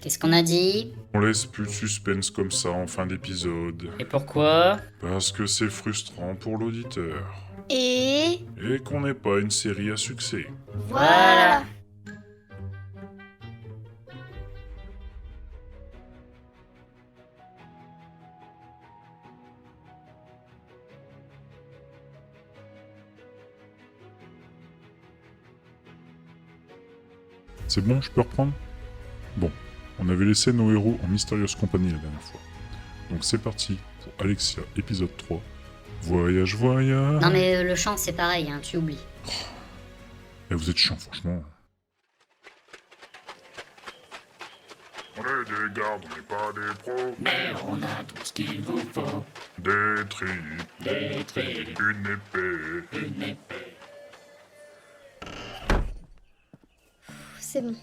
Qu'est-ce qu'on a dit? On laisse plus de suspense comme ça en fin d'épisode. Et pourquoi? Parce que c'est frustrant pour l'auditeur. Et Et qu'on n'est pas une série à succès. voilà. C'est bon, je peux reprendre? Bon, on avait laissé nos héros en mystérieuse compagnie la dernière fois. Donc c'est parti pour Alexia, épisode 3. Voyage, voyage. Non mais le chant c'est pareil, hein, tu oublies. Et vous êtes chiant, franchement. On est des gardes, on n'est pas des pros. Mais on a tout ce qu'il vous faut. Des tripes, une épée. Une épée. C'est bon.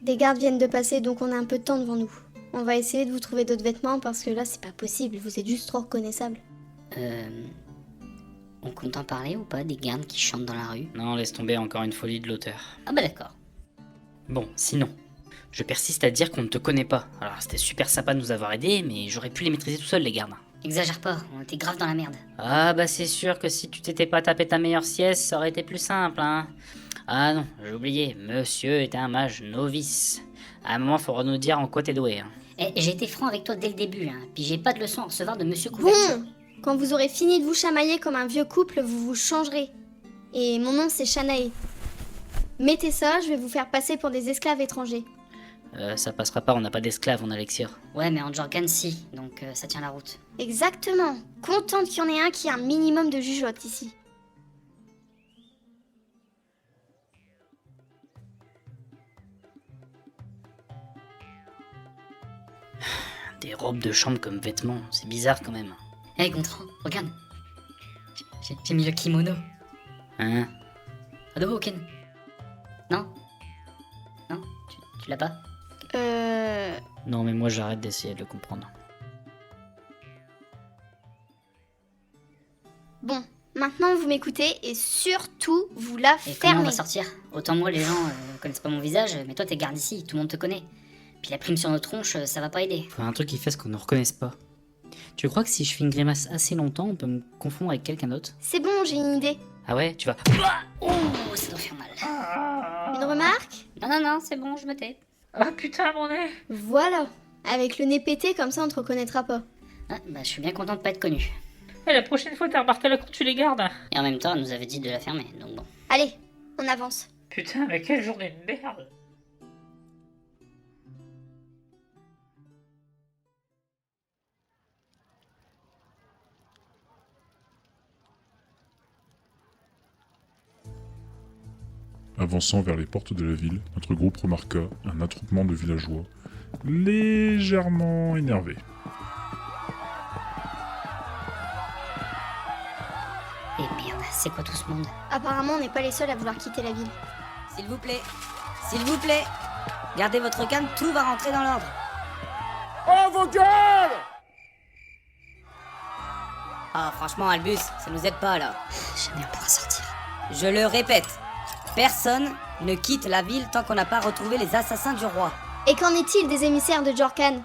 Des gardes viennent de passer, donc on a un peu de temps devant nous. On va essayer de vous trouver d'autres vêtements parce que là, c'est pas possible. Vous êtes juste trop reconnaissables. On compte en parler ou pas des gardes qui chantent dans la rue? Non, laisse tomber, encore une folie de l'auteur. Ah bah d'accord. Bon, sinon, je persiste à dire qu'on ne te connaît pas. Alors c'était super sympa de nous avoir aidés, mais j'aurais pu les maîtriser tout seul, les gardes. Exagère pas, on était grave dans la merde. Ah bah c'est sûr que si tu t'étais pas tapé ta meilleure sieste, ça aurait été plus simple, hein. Ah non, j'ai oublié, monsieur est un mage novice. À un moment, faudra nous dire en quoi t'es doué, hein. Et j'ai été franc avec toi dès le début, hein, puis j'ai pas de leçon à recevoir de monsieur Couverture. Bon, quand vous aurez fini de vous chamailler comme un vieux couple, vous vous changerez. Et mon nom, c'est Shanae. Mettez ça, je vais vous faire passer pour des esclaves étrangers. Ça passera pas, on n'a pas d'esclaves en Alexia. Ouais, mais en Jorgan si, donc ça tient la route. Exactement. Contente qu'il y en ait un qui a un minimum de jugeote ici. Des robes de chambre comme vêtements, c'est bizarre quand même. Hé Gontran, regarde. J'ai mis le kimono. Hein? Hadouken. Non? Non? Tu l'as pas? Non mais moi j'arrête d'essayer de le comprendre. Bon, maintenant vous m'écoutez et surtout vous la Et comment on fermez. va sortir? Autant moi les gens connaissent pas mon visage, mais toi t'es garde ici, tout le monde te connaît. Puis la prime sur nos tronches, ça va pas aider. Faut un truc qui fasse qu'on ne reconnaisse pas. Tu crois que si je fais une grimace assez longtemps, on peut me confondre avec quelqu'un d'autre? C'est bon, j'ai une idée. Ah ouais, tu vas... Oh, ça doit faire mal. Une remarque? Non, c'est bon, je me tais. Ah putain mon nez! Voilà. Avec le nez pété, comme ça on te reconnaîtra pas. Ah, bah je suis bien content de pas être connu. Et la prochaine fois t'as remarqué la cour, tu les gardes. Et en même temps, elle nous avait dit de la fermer, donc bon. Allez, on avance. Putain, mais quelle journée de merde! Avançant vers les portes de la ville, notre groupe remarqua un attroupement de villageois, légèrement énervés. Et merde, c'est quoi tout ce monde? Apparemment, on n'est pas les seuls à vouloir quitter la ville. S'il vous plaît, gardez votre calme, tout va rentrer dans l'ordre. Oh, vos gueules! Ah, franchement, Albus, ça nous aide pas, là. Jamais on pourra sortir. Je le répète, personne ne quitte la ville tant qu'on n'a pas retrouvé les assassins du roi. Et qu'en est-il des émissaires de Jorkan?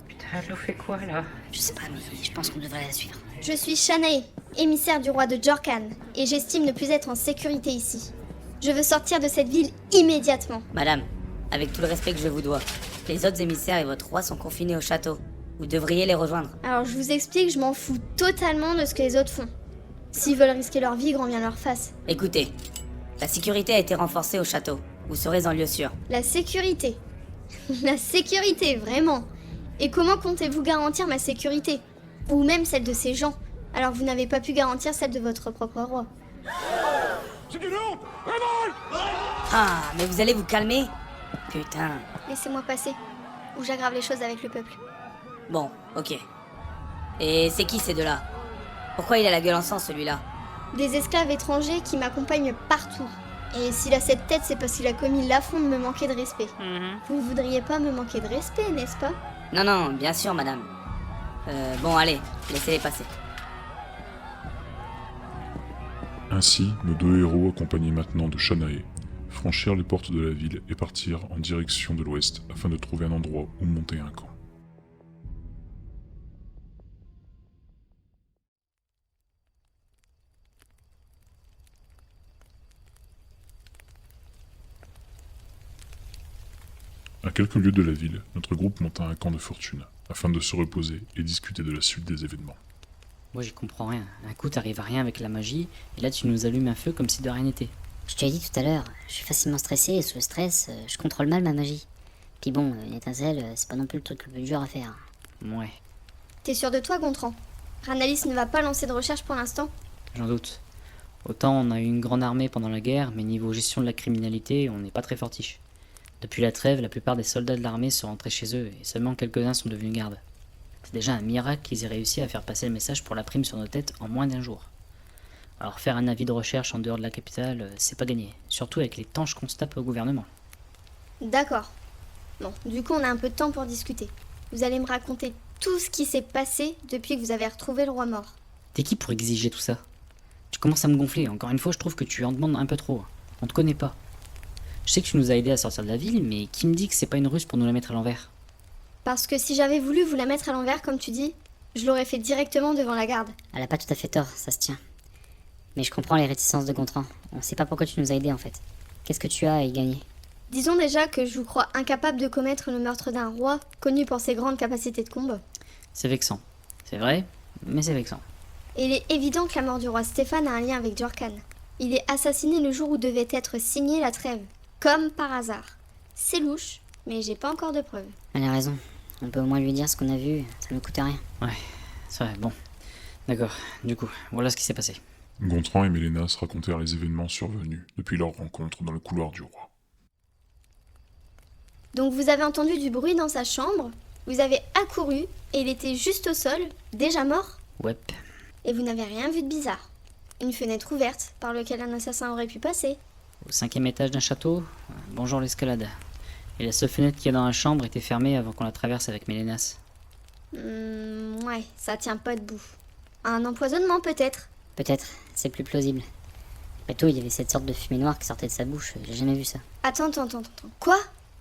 Putain, elle nous fait quoi là? Je sais pas, mais je pense qu'on devrait la suivre. Je suis Shanae, émissaire du roi de Jorkan, et j'estime ne plus être en sécurité ici. Je veux sortir de cette ville immédiatement. Madame, avec tout le respect que je vous dois, les autres émissaires et votre roi sont confinés au château. Vous devriez les rejoindre. Alors je vous explique, je m'en fous totalement de ce que les autres font. S'ils veulent risquer leur vie, grand bien leur face. Écoutez, la sécurité a été renforcée au château. Vous serez en lieu sûr. La sécurité. La sécurité, vraiment. Et comment comptez-vous garantir ma sécurité? Ou même celle de ces gens, alors que vous n'avez pas pu garantir celle de votre propre roi. C'est une honte! Vraiment! Ah, mais vous allez vous calmer? Putain. Laissez-moi passer, ou j'aggrave les choses avec le peuple. Bon, ok. Et c'est qui ces deux-là? Pourquoi il a la gueule en sang, celui-là? Des esclaves étrangers qui m'accompagnent partout. Et s'il a cette tête, c'est parce qu'il a commis l'affront de me manquer de respect. Vous ne voudriez pas me manquer de respect, n'est-ce pas? Non, bien sûr, madame. Bon, allez, laissez-les passer. Ainsi, nos deux héros, accompagnés maintenant de Shanae, franchirent les portes de la ville et partirent en direction de l'ouest afin de trouver un endroit où monter un camp. À quelques lieues de la ville, notre groupe monta un camp de fortune, afin de se reposer et discuter de la suite des événements. Moi j'y comprends rien. Un coup t'arrives à rien avec la magie, et là tu nous allumes un feu comme si de rien n'était. Je te l'ai dit tout à l'heure, je suis facilement stressé et sous le stress, je contrôle mal ma magie. Puis bon, une étincelle, c'est pas non plus le truc le plus dur à faire. Ouais, T'es sûr de toi, Gontran? Ranalis ne va pas lancer de recherche pour l'instant? j'en doute. Autant on a eu une grande armée pendant la guerre, mais niveau gestion de la criminalité, on n'est pas très fortiche. Depuis la trêve, la plupart des soldats de l'armée sont rentrés chez eux, et seulement quelques-uns sont devenus gardes. C'est déjà un miracle qu'ils aient réussi à faire passer le message pour la prime sur nos têtes en moins d'1 jour. Alors faire un avis de recherche en dehors de la capitale, c'est pas gagné, surtout avec les tanches qu'on se tape au gouvernement. D'accord. Bon, du coup, on a un peu de temps pour discuter. Vous allez me raconter tout ce qui s'est passé depuis que vous avez retrouvé le roi mort. T'es qui pour exiger tout ça? Tu commences à me gonfler, encore une fois je trouve que tu en demandes un peu trop. On te connaît pas. Je sais que tu nous as aidés à sortir de la ville, mais qui me dit que c'est pas une ruse pour nous la mettre à l'envers? Parce que si j'avais voulu vous la mettre à l'envers, comme tu dis, je l'aurais fait directement devant la garde. Elle a pas tout à fait tort, ça se tient. Mais je comprends les réticences de Gontran. On sait pas pourquoi tu nous as aidés en fait. Qu'est-ce que tu as à y gagner? Disons déjà que je vous crois incapable de commettre le meurtre d'un roi connu pour ses grandes capacités de combat. C'est vexant. C'est vrai, mais c'est vexant. Et il est évident que la mort du roi Stéphane a un lien avec Jorkan. Il est assassiné le jour où devait être signée la trêve. Comme par hasard. C'est louche, mais j'ai pas encore de preuves. Elle a raison. On peut au moins lui dire ce qu'on a vu, ça ne coûte rien. Ouais, c'est vrai, bon. D'accord, du coup, voilà ce qui s'est passé. Gontran et Mélénas racontèrent les événements survenus depuis leur rencontre dans le couloir du roi. Donc vous avez entendu du bruit dans sa chambre, vous avez accouru, et il était juste au sol, déjà mort, Ouais. et vous n'avez rien vu de bizarre. Une fenêtre ouverte, par laquelle un assassin aurait pu passer. Au 5e étage d'un château, bonjour l'escalade. Et la seule fenêtre qu'il y a dans la chambre était fermée avant qu'on la traverse avec Mélénas. Ouais, ça tient pas debout. Un empoisonnement peut-être. Peut-être, c'est plus plausible. Après tout, il y avait cette sorte de fumée noire qui sortait de sa bouche, j'ai jamais vu ça. Attends. Quoi?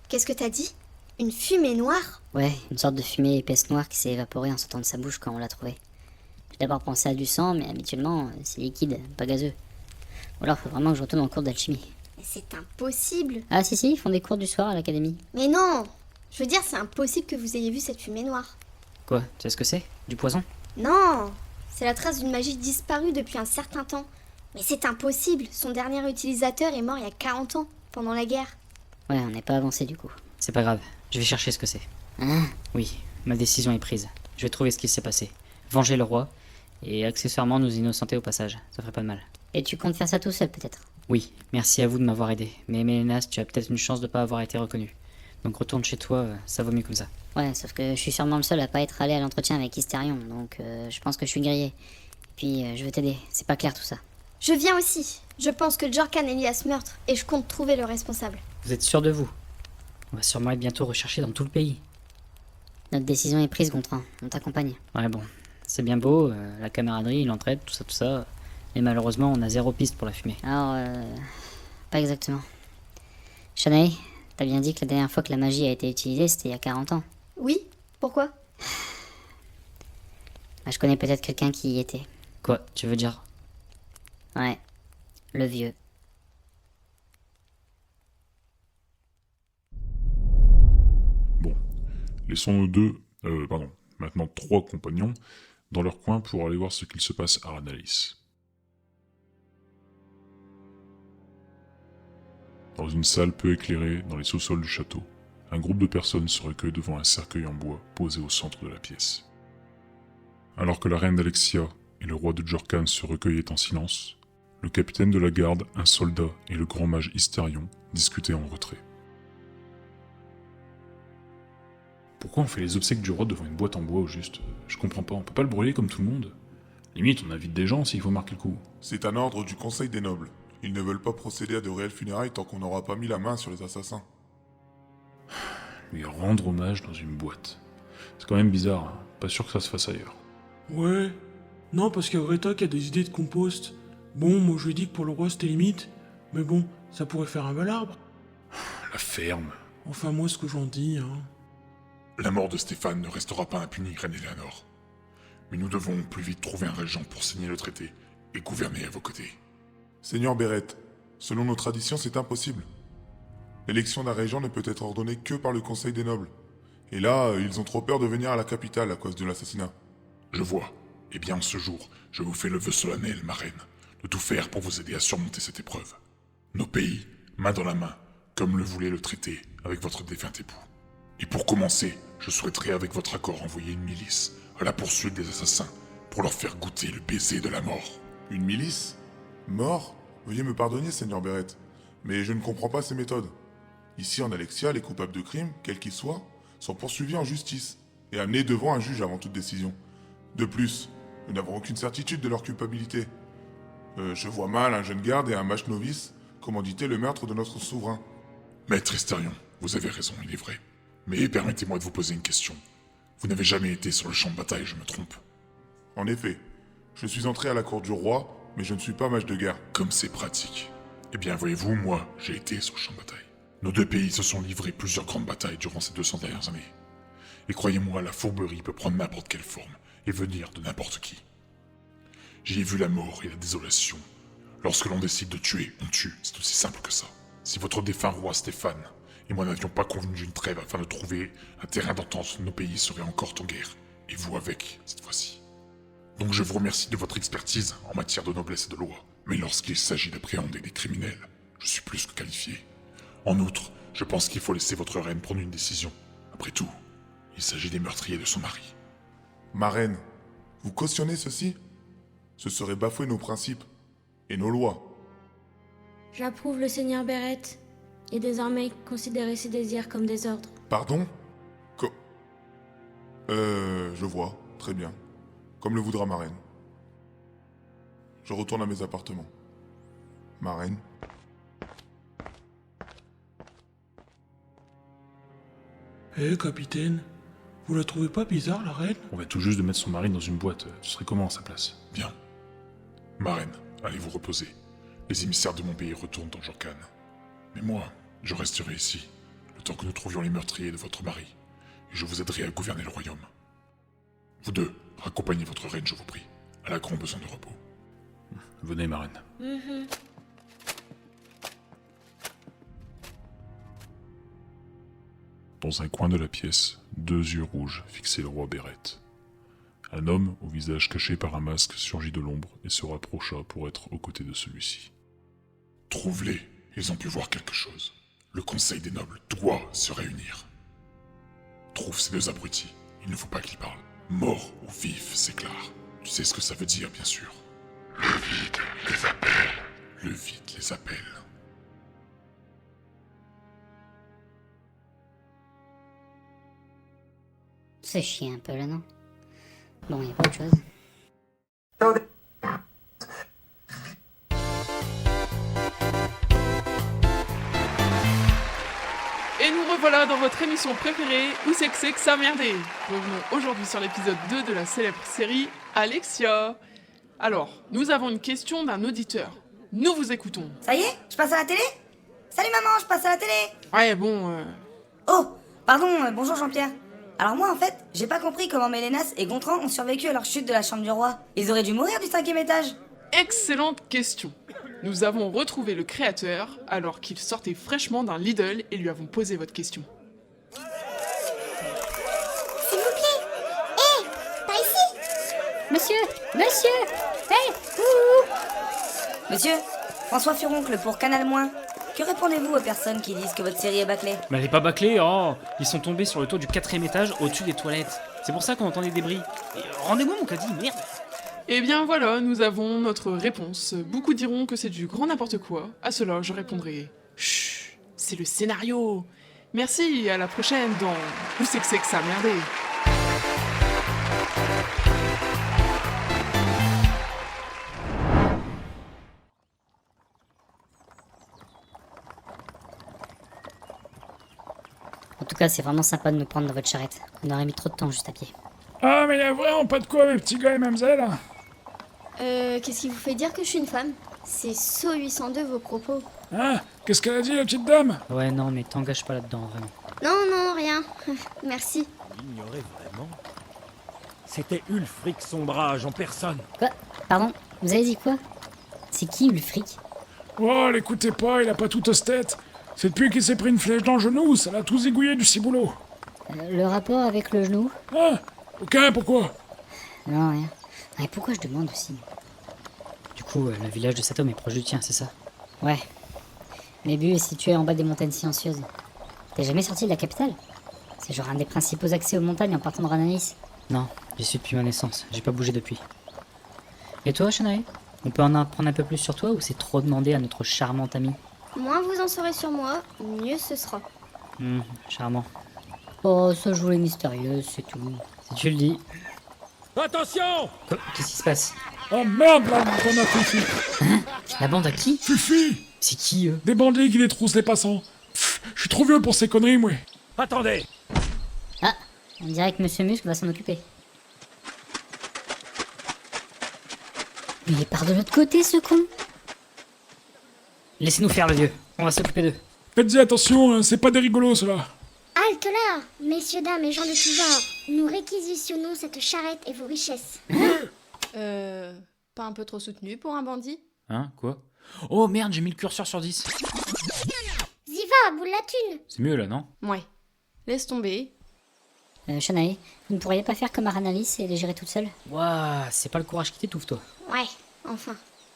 Qu'est-ce que t'as dit? Une fumée noire? Ouais, une sorte de fumée épaisse noire qui s'est évaporée en sortant de sa bouche quand on l'a trouvée. J'ai d'abord pensé à du sang, mais habituellement, c'est liquide, pas gazeux. Ou alors, faut vraiment que je retourne en cours d'alchimie. Mais c'est impossible. Ah si, ils font des cours du soir à l'académie. Mais non! Je veux dire, c'est impossible que vous ayez vu cette fumée noire. Quoi, tu sais ce que c'est? Du poison? Non! C'est la trace d'une magie disparue depuis un certain temps. Mais c'est impossible. Son dernier utilisateur est mort il y a 40 ans, pendant la guerre. Ouais, on n'est pas avancé du coup. C'est pas grave, je vais chercher ce que c'est. Hein? Oui, ma décision est prise. Je vais trouver ce qui s'est passé. Venger le roi, et accessoirement nous innocenter au passage. Ça ferait pas de mal. Et tu comptes faire ça tout seul peut-être? Oui, merci à vous de m'avoir aidé. Mais Mélénas, tu as peut-être une chance de pas avoir été reconnu. Donc retourne chez toi, ça vaut mieux comme ça. Ouais, sauf que je suis sûrement le seul à pas être allé à l'entretien avec Hystérion, donc je pense que je suis grillé. Puis je veux t'aider, c'est pas clair tout ça. Je viens aussi. Je pense que Jorkan est lié à ce meurtre, et je compte trouver le responsable. Vous êtes sûr de vous? On va sûrement être bientôt recherché dans tout le pays. Notre décision est prise, Gontran, on t'accompagne. Ouais bon, c'est bien beau, la camaraderie, l'entraide, tout ça. Mais malheureusement, on a 0 piste pour la fumée. Alors, pas exactement. Shanae, t'as bien dit que la dernière fois que la magie a été utilisée, c'était il y a 40 ans. Oui? Pourquoi? Bah, je connais peut-être quelqu'un qui y était. Quoi, tu veux dire? Ouais, le vieux. Bon, laissons maintenant 3 compagnons dans leur coin pour aller voir ce qu'il se passe à Ranalis. Dans une salle peu éclairée dans les sous-sols du château, un groupe de personnes se recueille devant un cercueil en bois posé au centre de la pièce. Alors que la reine d'Alexia et le roi de Jorkan se recueillaient en silence, le capitaine de la garde, un soldat et le grand mage Hystérion discutaient en retrait. Pourquoi on fait les obsèques du roi devant une boîte en bois au juste? Je comprends pas, on peut pas le brûler comme tout le monde. Limite, on invite des gens s'il faut marquer le coup. C'est un ordre du Conseil des Nobles. Ils ne veulent pas procéder à de réelles funérailles tant qu'on n'aura pas mis la main sur les assassins. Lui rendre hommage dans une boîte. C'est quand même bizarre, hein. Pas sûr que ça se fasse ailleurs. Ouais. Non, parce qu'il y a Greta qui a des idées de compost. Bon, moi je lui ai dit que pour le roi c'était limite. Mais bon, ça pourrait faire un bel arbre. La ferme. Enfin, moi, ce que j'en dis, hein. La mort de Stéphane ne restera pas impunie, Reine Eleanor. Mais nous devons plus vite trouver un régent pour signer le traité et gouverner à vos côtés. Seigneur Bérette, selon nos traditions, c'est impossible. L'élection d'un régent ne peut être ordonnée que par le Conseil des Nobles. Et là, ils ont trop peur de venir à la capitale à cause de l'assassinat. Je vois. Eh bien, en ce jour, je vous fais le vœu solennel, ma reine, de tout faire pour vous aider à surmonter cette épreuve. Nos pays, main dans la main, comme le voulait le traité avec votre défunt époux. Et pour commencer, je souhaiterais avec votre accord envoyer une milice à la poursuite des assassins pour leur faire goûter le baiser de la mort. Une milice? Mort? Veuillez me pardonner, Seigneur Bérette, mais je ne comprends pas ces méthodes. Ici, en Alexia, les coupables de crimes, quels qu'ils soient, sont poursuivis en justice et amenés devant un juge avant toute décision. De plus, nous n'avons aucune certitude de leur culpabilité. Je vois mal un jeune garde et un mage novice commanditer le meurtre de notre souverain. Maître Estérion, vous avez raison, il est vrai. Mais permettez-moi de vous poser une question. Vous n'avez jamais été sur le champ de bataille, je me trompe? En effet, je suis entré à la cour du roi, mais je ne suis pas mage de guerre. Comme c'est pratique. Eh bien, voyez-vous, moi, j'ai été sur le champ de bataille. Nos deux pays se sont livrés plusieurs grandes batailles durant ces 200 dernières années. Et croyez-moi, la fourberie peut prendre n'importe quelle forme et venir de n'importe qui. J'y ai vu la mort et la désolation. Lorsque l'on décide de tuer, on tue, c'est aussi simple que ça. Si votre défunt roi Stéphane et moi n'avions pas convenu d'une trêve afin de trouver un terrain d'entente, nos pays seraient encore en guerre, et vous avec, cette fois-ci. Donc je vous remercie de votre expertise en matière de noblesse et de loi, mais lorsqu'il s'agit d'appréhender des criminels, je suis plus que qualifié. En outre, je pense qu'il faut laisser votre reine prendre une décision. Après tout, il s'agit des meurtriers de son mari. Ma reine, vous cautionnez ceci? Ce serait bafouer nos principes et nos lois. J'approuve le Seigneur Bérette, et désormais considérez ses désirs comme des ordres. Pardon? Je vois, très bien. Comme le voudra ma reine. Je retourne à mes appartements. Ma reine. Capitaine, vous la trouvez pas bizarre, la reine? On va tout juste de mettre son mari dans une boîte, ce serait comment à sa place? Bien. Ma reine, allez vous reposer. Les émissaires de mon pays retournent dans Jorkan. Mais moi, je resterai ici, le temps que nous trouvions les meurtriers de votre mari, et je vous aiderai à gouverner le royaume. Vous deux, raccompagnez votre reine, je vous prie. Elle a grand besoin de repos. Venez, ma reine. Dans un coin de la pièce, 2 yeux rouges fixaient le roi Bérette. Un homme, au visage caché par un masque, surgit de l'ombre et se rapprocha pour être aux côtés de celui-ci. Trouve-les, ils ont pu voir quelque chose. Le Conseil des Nobles doit se réunir. Trouve ces 2 abrutis, il ne faut pas qu'ils parlent. Mort ou vif, c'est clair. Tu sais ce que ça veut dire, bien sûr. Le vide les appelle. Le vide les appelle. C'est chiant un peu là, non? Bon, y a pas autre chose. Et nous revoilà dans votre émission préférée, Où c'est que ça merdé? Revenons aujourd'hui sur l'épisode 2 de la célèbre série Alexia. Alors, nous avons une question d'un auditeur. Nous vous écoutons. Ça y est, je passe à la télé? Salut maman, je passe à la télé. Ouais, bon, Oh, pardon, bonjour Jean-Pierre. Alors moi en fait, j'ai pas compris comment Mélénas et Gontran ont survécu à leur chute de la chambre du roi. Ils auraient dû mourir du 5e étage. Excellente question. Nous avons retrouvé le créateur alors qu'il sortait fraîchement d'un Lidl et lui avons posé votre question. S'il vous plaît. Hé, par ici. Monsieur Hé, Monsieur, François Furoncle pour Canal-. Que répondez-vous aux personnes qui disent que votre série est bâclée? Mais elle est pas bâclée, oh. Ils sont tombés sur le toit du 4e étage au-dessus des toilettes. C'est pour ça qu'on entend des débris. Et rendez-moi mon caddie, merde. Eh bien voilà, nous avons notre réponse. Beaucoup diront que c'est du grand n'importe quoi. À cela, je répondrai chut, c'est le scénario. Merci et à la prochaine dans Où c'est que ça merdé. En tout cas, c'est vraiment sympa de nous prendre dans votre charrette. On aurait mis trop de temps juste à pied. Ah, mais y a vraiment pas de quoi, mes petits gars et mademoiselles. Qu'est-ce qui vous fait dire que je suis une femme? C'est So 802 vos propos. Hein? Qu'est-ce qu'elle a dit, la petite dame? Ouais, non, mais t'engages pas là-dedans, vraiment. Non, non, rien. Merci. L'ignorait vraiment. C'était Ulfric Sombrage en personne. Quoi? Pardon? Vous avez dit quoi? C'est qui, Ulfric? Oh, l'écoutez pas, il a pas toute tête. C'est depuis qu'il s'est pris une flèche dans le genou, ça l'a tout zigouillé du ciboulot. Le rapport avec le genou? Hein? Aucun, pourquoi? Non, rien. Et pourquoi je demande aussi? Du coup, le village de cet homme est proche du tien, c'est ça? Ouais. Mébu est situé en bas des montagnes silencieuses. T'es jamais sorti de la capitale? C'est genre un des principaux accès aux montagnes en partant de Ranalis. Non, j'y suis depuis ma naissance, j'ai pas bougé depuis. Et toi, Shanae? On peut en apprendre un peu plus sur toi ou c'est trop demandé à notre charmante amie? Moins vous en saurez sur moi, mieux ce sera. Charmant. Oh, ça joue les mystérieuses, c'est tout. Si tu le dis. Attention! Qu'est-ce qui se passe? Oh merde, là, on a Fifi. Hein? La bande à qui? Fifi! C'est qui, eux? Des bandits qui détroussent les passants. Pff, je suis trop vieux pour ces conneries, moi. Attendez! Ah, on dirait que Monsieur Muscle va s'en occuper. Mais il part de l'autre côté, ce con. Laissez-nous faire, le vieux. On va s'occuper d'eux. Faites-y attention, hein, c'est pas des rigolos, ceux-là. Halte là, messieurs, dames et gens de tout genre. Nous réquisitionnons cette charrette et vos richesses. Pas un peu trop soutenu pour un bandit? Hein? Quoi? Oh merde, j'ai mis le curseur sur 10. Ziva, boule la thune. C'est mieux là, non? Ouais. Laisse tomber. Shanae, vous ne pourriez pas faire comme Aranalis et les gérer toute seule? Ouah, c'est pas le courage qui t'étouffe, toi. Ouais, enfin.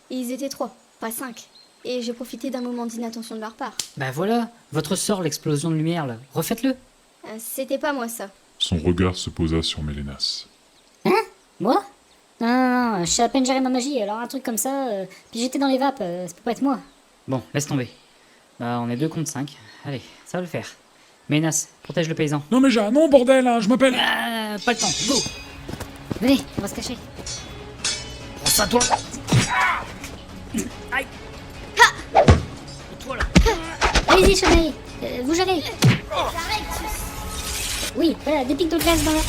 Ils étaient 3, pas 5. Et j'ai profité d'un moment d'inattention de leur part. Bah voilà, votre sort, l'explosion de lumière là. Refaites-le. C'était pas moi ça. Son regard se posa sur Mélénas. Hein? Moi? Non, je sais à peine gérer ma magie, alors un truc comme ça, puis j'étais dans les vapes, ça peut pas être moi. Bon, laisse tomber. Bah on est 2 contre 5. Allez, ça va le faire. Ménas, protège le paysan. Non mais j'ai un nom, bordel, hein, je m'appelle... Pas le temps, go! Venez, on va se cacher. Prends ça, toi! Aïe! Toi là! Allez-y, Shanae, vous gérez. Oui, voilà, des pics de glace dans la...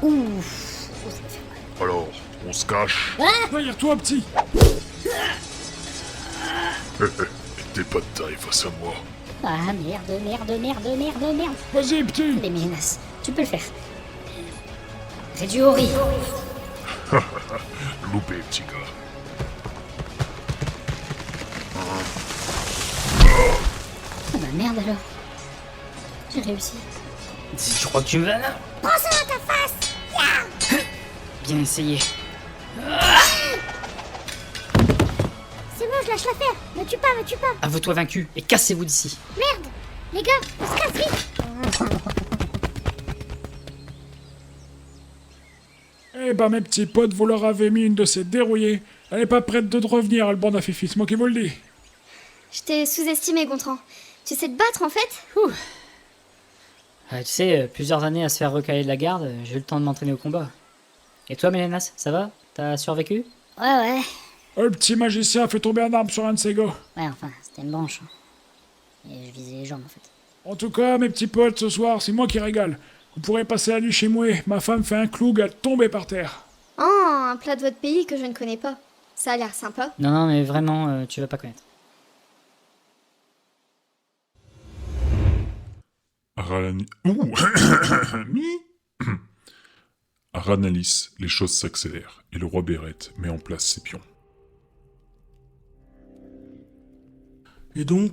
Ouf. Alors, on se cache. Derrière-toi, petit. T'es pas de taille face à moi. Ah merde. Vas-y, petit. Les Mélénas, tu peux le faire. Réduit au riz. Loupé, petit gars. Ah bah merde alors. J'ai réussi. Je crois que tu me vas là. Prends ça dans ta face. Bien essayé. C'est bon, je lâche l'affaire. Me tue pas. Avoue-toi vaincu et cassez-vous d'ici. Merde. Les gars, on se casse vite. Eh ben, mes petits potes, vous leur avez mis une de ces dérouillées. Elle est pas prête de revenir, le bande à Fifi, c'est moi qui vous le dis. Je t'ai sous-estimé, Gontran. Tu sais te battre en fait? Tu sais, plusieurs années à se faire recaler de la garde, j'ai eu le temps de m'entraîner au combat. Et toi, Mélénas, ça va? T'as survécu? Ouais. Le petit magicien a fait tomber un arbre sur un de ses gars. Ouais, enfin, c'était une branche. Et je visais les jambes, en fait. En tout cas, mes petits potes, ce soir, c'est moi qui régale. Vous pourrez passer la nuit chez moi. Ma femme fait un cloug à tomber par terre. Oh, un plat de votre pays que je ne connais pas. Ça a l'air sympa. Non, mais vraiment, tu vas pas connaître. À Ranalis, les choses s'accélèrent et le roi Bérette met en place ses pions. Et donc,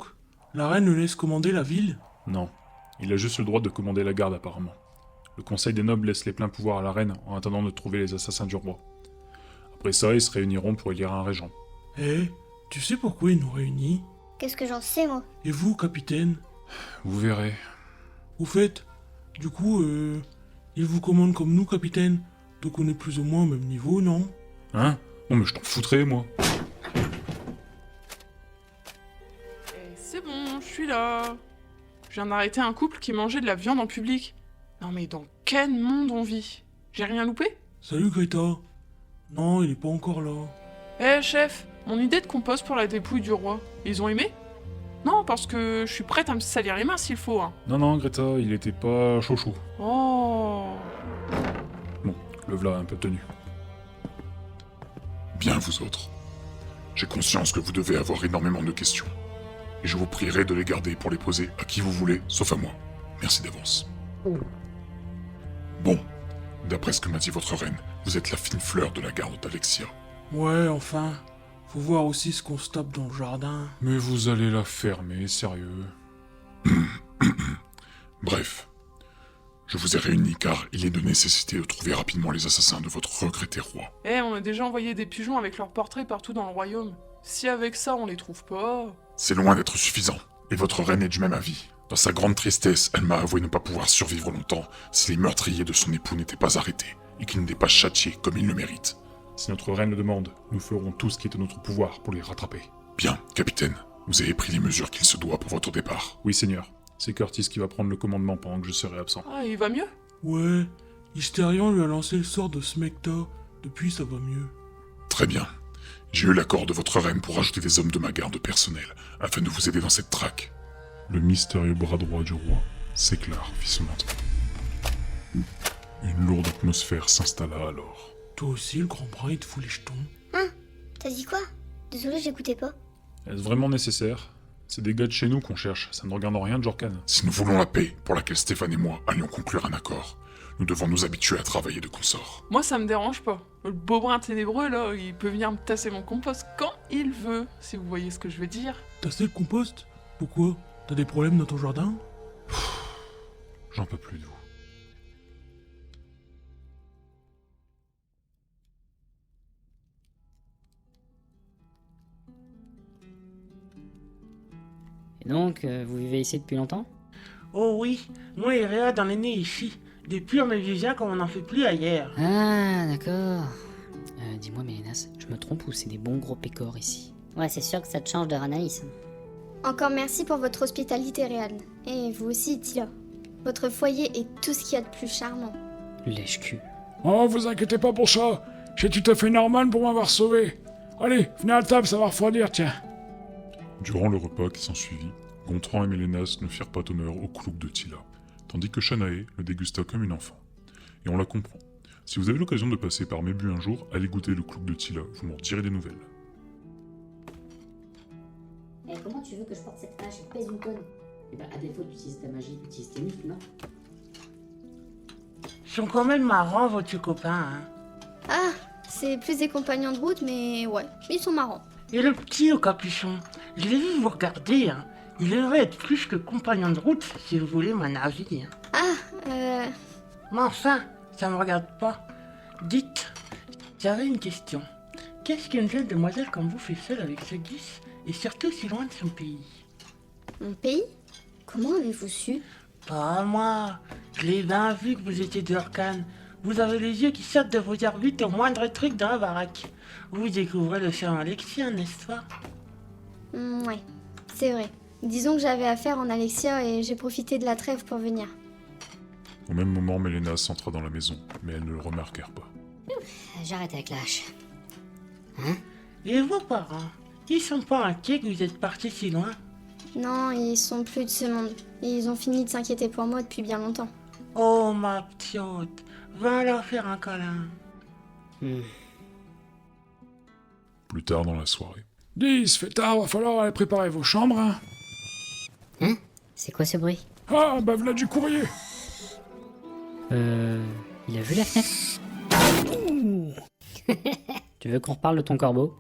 la reine le laisse commander la ville? Non, il a juste le droit de commander la garde apparemment. Le conseil des nobles laisse les pleins pouvoirs à la reine en attendant de trouver les assassins du roi. Après ça, ils se réuniront pour élire un régent. Eh, tu sais pourquoi il nous réunit? Qu'est-ce que j'en sais, moi? Et vous, capitaine? Vous verrez. Au fait, du coup, il vous commande comme nous, capitaine. Donc on est plus ou moins au même niveau, non? Hein? Non mais je t'en foutrais, moi. C'est bon, je suis là. Je viens d'arrêter un couple qui mangeait de la viande en public. Non mais dans quel monde on vit? J'ai rien loupé? Salut, Greta. Non, il est pas encore là. Eh chef, mon idée de compost pour la dépouille du roi, ils ont aimé? Non, parce que je suis prête à me salir les mains s'il faut. Hein. Non, Greta, il était pas chaud. Oh. Bon, le v'là un peu tenu. Bien vous autres. J'ai conscience que vous devez avoir énormément de questions. Et je vous prierai de les garder pour les poser à qui vous voulez, sauf à moi. Merci d'avance. Bon, d'après ce que m'a dit votre reine, vous êtes la fine fleur de la garde d'Alexia. Ouais, enfin. Faut voir aussi ce qu'on se tape dans le jardin. Mais vous allez la fermer, sérieux. Bref, je vous ai réunis car il est de nécessité de trouver rapidement les assassins de votre regretté roi. On a déjà envoyé des pigeons avec leurs portraits partout dans le royaume. Si avec ça on les trouve pas... C'est loin d'être suffisant, et votre reine est du même avis. Dans sa grande tristesse, elle m'a avoué ne pas pouvoir survivre longtemps si les meurtriers de son époux n'étaient pas arrêtés, et qu'ils n'étaient pas châtiés comme ils le méritent. Si notre reine le demande, nous ferons tout ce qui est en notre pouvoir pour les rattraper. Bien, capitaine, vous avez pris les mesures qu'il se doit pour votre départ. Oui, seigneur. C'est Curtis qui va prendre le commandement pendant que je serai absent. Ah, il va mieux? Ouais, Hystérion lui a lancé le sort de Smecta. Depuis, ça va mieux. Très bien. J'ai eu l'accord de votre reine pour ajouter des hommes de ma garde personnelle, afin de vous aider dans cette traque. Le mystérieux bras droit du roi s'éclaire vivement. Une lourde atmosphère s'installa alors. Toi aussi, le grand bras, il te fout les jetons. Hein? T'as dit quoi? Désolé, j'écoutais pas. Est-ce vraiment nécessaire? C'est des gars de chez nous qu'on cherche, ça ne regarde en rien de Jorkan. Si nous voulons la paix, pour laquelle Stéphane et moi allions conclure un accord, nous devons nous habituer à travailler de consort. Moi ça me dérange pas. Le beau brin ténébreux là, il peut venir me tasser mon compost quand il veut, si vous voyez ce que je veux dire. Tasser le compost? Pourquoi? T'as des problèmes dans ton jardin? J'en peux plus de vous. Et donc, vous vivez ici depuis longtemps? Oh oui, moi et Réad on est nés ici. Des purs Mélusiens comme on n'en fait plus ailleurs. Ah, d'accord. Dis-moi, Mélénas, je me trompe ou c'est des bons gros pécores ici? Ouais, c'est sûr que ça te change de Ranaïs. Encore merci pour votre hospitalité, Réad. Et vous aussi, Tila. Votre foyer est tout ce qu'il y a de plus charmant. Lèche-cul. Oh, vous inquiétez pas pour ça. J'ai tout à fait Norman pour m'avoir sauvé. Allez, venez à la table, ça va refroidir, tiens. Durant le repas qui s'ensuivit, Gontran et Mélénas ne firent pas honneur au clouk de Tila, tandis que Shanae le dégusta comme une enfant. Et on la comprend. Si vous avez l'occasion de passer par Mébu un jour, allez goûter le clouk de Tila, vous m'en direz des nouvelles. Et comment tu veux que je porte cette hache? Elle pèse une tonne. Et bah, à défaut d'utiliser ta magie, utilise tes muscles, non? Ils sont quand même marrants, vos petits copains, hein. Ah, c'est plus des compagnons de route, mais ouais, ils sont marrants. Et le petit au capuchon, je l'ai vu vous regarder, hein. Il devrait être plus que compagnon de route, si vous voulez mon avis. Hein. Ah, Mais enfin, ça me regarde pas. Dites, j'avais une question. Qu'est-ce qu'une jeune demoiselle comme vous fait seule avec ce Guis, et surtout si loin de son pays? Mon pays? Comment avez-vous su? Pas moi. Je l'ai bien vu que vous étiez d'Orcan. Vous avez les yeux qui sortent de vos orbites au moindre truc dans la baraque. Vous découvrez le cher Alexia, n'est-ce pas? Ouais, c'est vrai. Disons que j'avais affaire en Alexia et j'ai profité de la trêve pour venir. Au même moment, Mélénas entra dans la maison, mais elles ne le remarquèrent pas. J'arrête avec la hache. Hein? Et vos parents? Ils sont pas inquiets que vous êtes partis si loin? Non, ils sont plus de ce monde. Ils ont fini de s'inquiéter pour moi depuis bien longtemps. Oh, ma petite, va leur faire un câlin. Plus tard dans la soirée. 10, fait tard, va falloir aller préparer vos chambres, hein. Hein? C'est quoi ce bruit? Ah, bah voilà du courrier. Il a vu la fenêtre? Tu veux qu'on reparle de ton corbeau?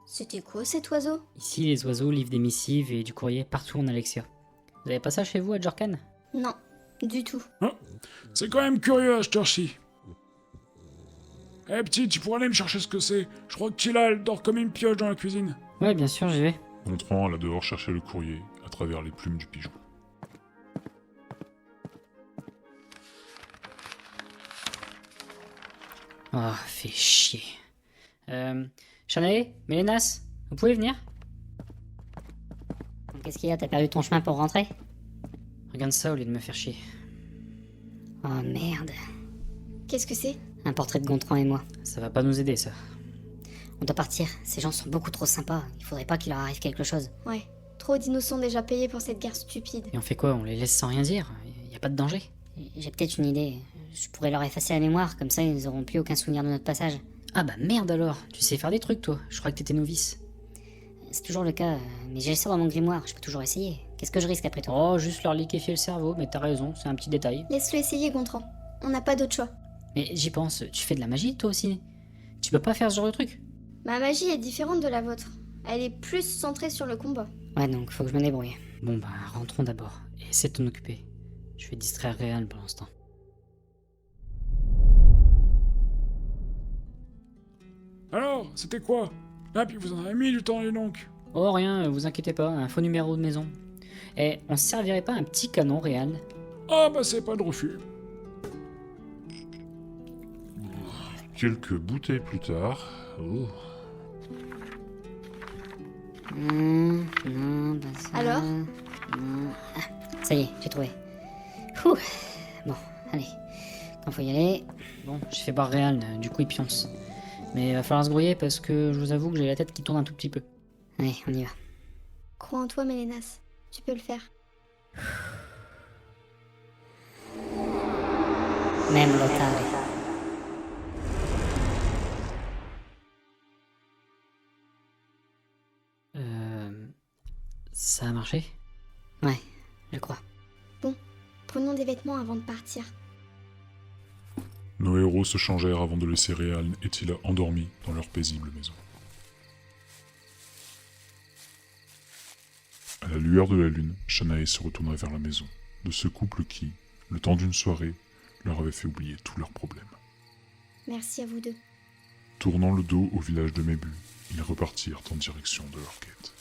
C'était quoi cet oiseau? Ici, les oiseaux livrent des missives et du courrier partout en Alexia. Vous avez pas ça chez vous à Jorkan? Non, du tout. Ah, c'est quand même curieux à cette heure-ci. Eh petit, tu pourrais aller me chercher ce que c'est? Je crois que Tila, elle dort comme une pioche dans la cuisine. Ouais, bien sûr, j'y vais. Gontran alla dehors chercher le courrier, à travers les plumes du pigeon. Oh, fait chier. Shanae, Mélénas, vous pouvez venir? Qu'est-ce qu'il y a? T'as perdu ton chemin pour rentrer? Regarde ça au lieu de me faire chier. Oh merde. Qu'est-ce que c'est? Un portrait de Gontran et moi. Ça va pas nous aider, ça. On doit partir. Ces gens sont beaucoup trop sympas. Il faudrait pas qu'il leur arrive quelque chose. Ouais. Trop d'innocents déjà payés pour cette guerre stupide. Et on fait quoi? On les laisse sans rien dire? Y a pas de danger? J'ai peut-être une idée. Je pourrais leur effacer la mémoire, comme ça ils auront plus aucun souvenir de notre passage. Ah bah merde alors! Tu sais faire des trucs, toi. Je crois que t'étais novice. c'est toujours le cas, mais j'ai ça dans mon grimoire, je peux toujours essayer. Qu'est-ce que je risque après tout? Oh, juste leur liquéfier le cerveau, mais t'as raison, c'est un petit détail. Laisse-le essayer, Gontran. On n'a pas d'autre choix. Mais j'y pense, tu fais de la magie toi aussi? Tu peux pas faire ce genre de truc? Ma magie est différente de la vôtre. Elle est plus centrée sur le combat. Ouais, donc faut que je me débrouille. Bon bah, rentrons d'abord, et essaie de t'en occuper. Je vais distraire Réal pour l'instant. Alors, c'était quoi? Ah, puis vous en avez mis du temps, et donc. Oh rien, vous inquiétez pas, un faux numéro de maison. Eh, on se servirait pas un petit canon, Réal? Ah, bah c'est pas de refus. Quelques bouteilles plus tard... Oh. Non, bah ça... Alors Ah, ça y est, j'ai trouvé. Ouh. Bon, allez. Quand faut y aller... Bon, j'ai fait boire Réal, du coup il pionce. Mais il va falloir se grouiller parce que je vous avoue que j'ai la tête qui tourne un tout petit peu. Allez, on y va. Crois en toi, Mélénas. Tu peux le faire. Même Lotare. Ça a marché? Ouais, je crois. Bon, prenons des vêtements avant de partir. Nos héros se changèrent avant de laisser Réal et Tila endormis dans leur paisible maison. À la lueur de la lune, Shanae se retourna vers la maison de ce couple qui, le temps d'une soirée, leur avait fait oublier tous leurs problèmes. Merci à vous deux. Tournant le dos au village de Mébu, ils repartirent en direction de leur quête.